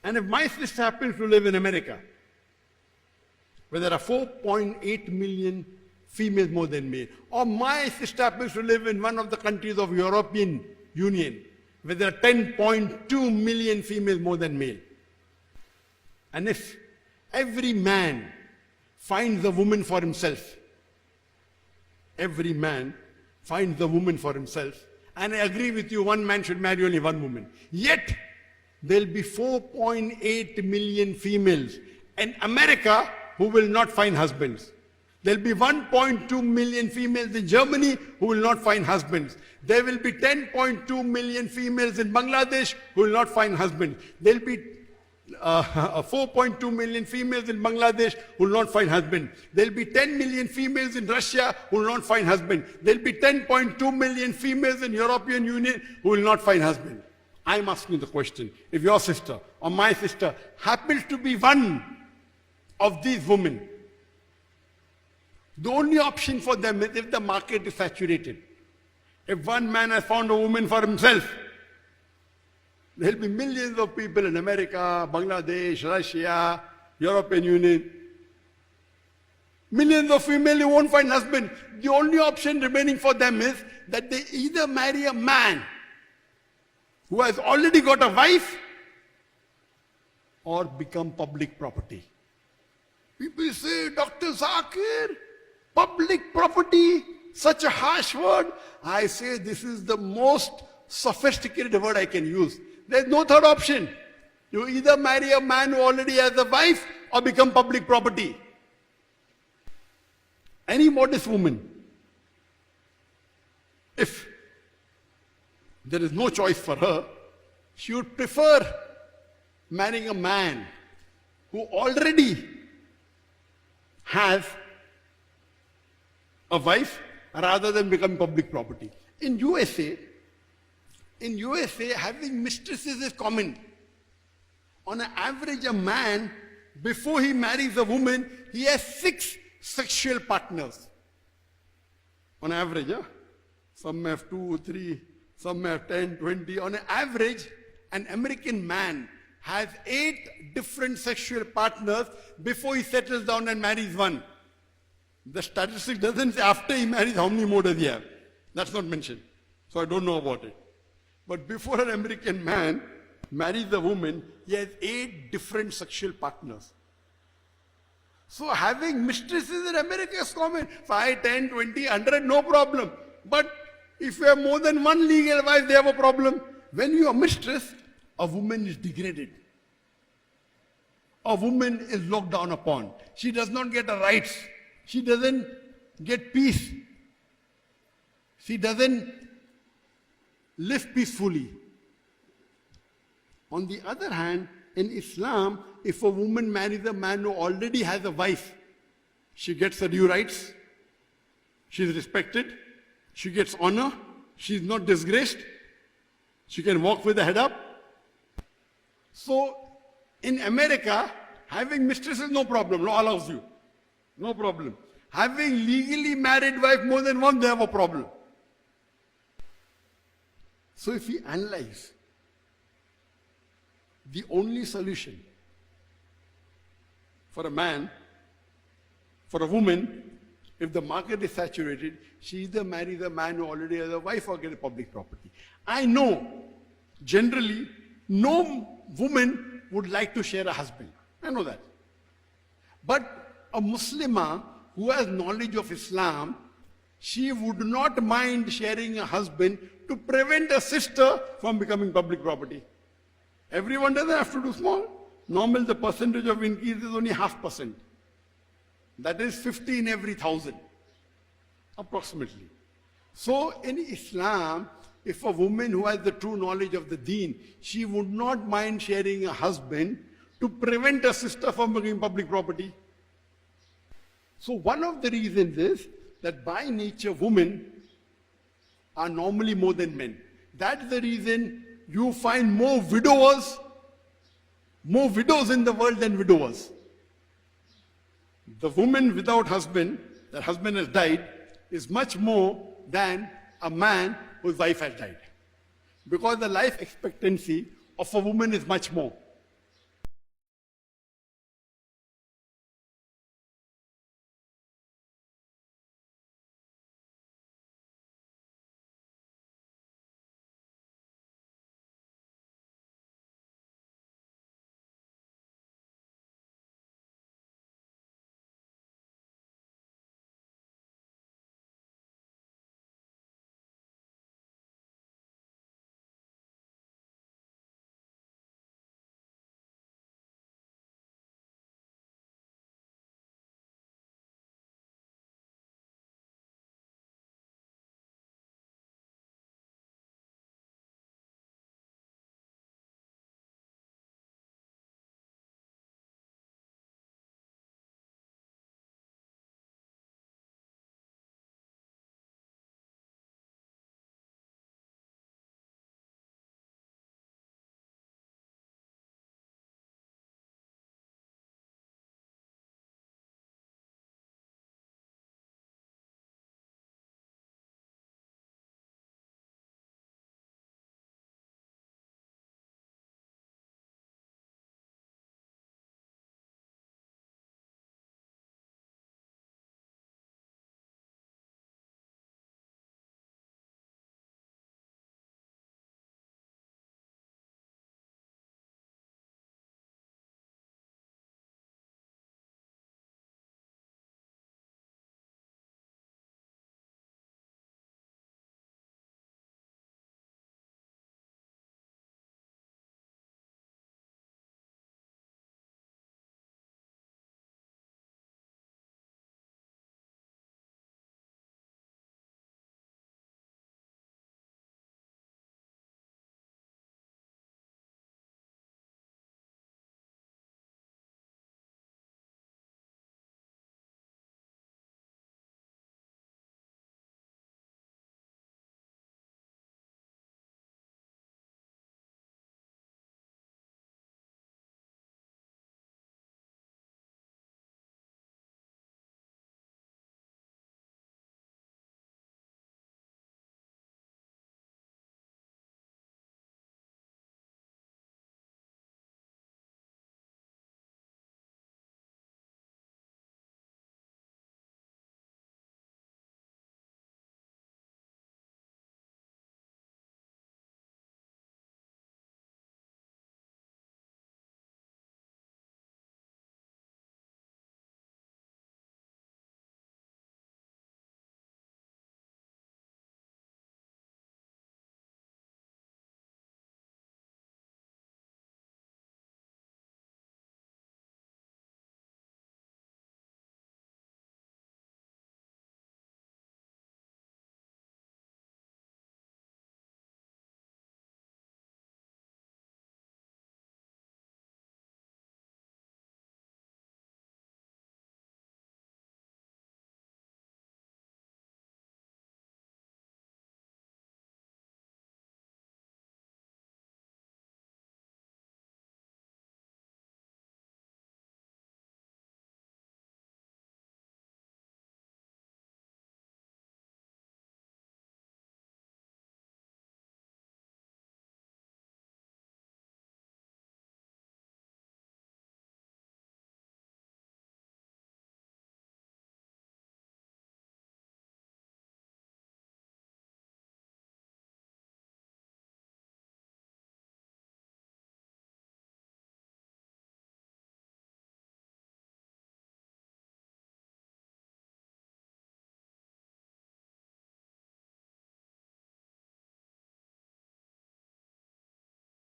And if my sister happens to live in America, where there are 4.8 million females more than male, or my sister happens to live in one of the countries of European Union, where there are 10.2 million females more than male, and if every man finds a woman for himself, every man finds a woman for himself, and I agree with you, one man should marry only one woman, yet there'll be 4.8 million females in America who will not find husbands. There'll be 1.2 million females in Germany who will not find husbands. There will be 10.2 million females in Bangladesh who will not find husbands. There'll be 4.2 million females in Bangladesh who will not find husbands. There'll be 10 million females in Russia who will not find husbands. There'll be 10.2 million females in European Union who will not find husbands. I'm asking the question, if your sister or my sister happens to be one of these women, the only option for them is if the market is saturated. If one man has found a woman for himself, there will be millions of people in America, Bangladesh, Russia, European Union. Millions of females who won't find husband. The only option remaining for them is that they either marry a man who has already got a wife or become public property. People say, Dr. Zakir, public property, such a harsh word. I say this is the most sophisticated word I can use. There's no third option. You either marry a man who already has a wife or become public property. Any modest woman, if there is no choice for her, she would prefer marrying a man who already has a wife rather than become public property. In USA, having mistresses is common. On an average, a man, before he marries a woman, he has 6 sexual partners. On average, some have 2, 3, some have 10, 20. On an average, an American man has 8 different sexual partners before he settles down and marries one. The statistic doesn't say after he marries how many more does he have. That's not mentioned. So I don't know about it. But before an American man marries a woman, he has 8 different sexual partners. So having mistresses in America is common. 5, 10, 20, 100, no problem. But if you have more than one legal wife, they have a problem. When you are mistress, a woman is degraded. A woman is looked down upon. She does not get her rights. She doesn't get peace. She doesn't live peacefully. On the other hand, in Islam, if a woman marries a man who already has a wife, she gets her due rights, she is respected, she gets honor, she is not disgraced, she can walk with her head up. So, in America, having mistress is no problem, law allows you. No problem. Having legally married wife more than one, they have a problem. So if we analyze, the only solution for a man, for a woman, if the market is saturated, she either marries a man who already has a wife or gets public property. I know, generally, no woman would like to share a husband. I know that. But a Muslimah who has knowledge of Islam, she would not mind sharing a husband to prevent a sister from becoming public property. Everyone doesn't have to do small. Normal, the percentage of increase is only 0.5%. That is 50 in every 1,000, approximately. So in Islam, if a woman who has the true knowledge of the deen, she would not mind sharing a husband to prevent a sister from becoming public property. So one of the reasons is that by nature women are normally more than men. That's the reason you find more widows in the world than widowers. The woman without husband, that husband has died, is much more than a man whose wife has died. Because the life expectancy of a woman is much more.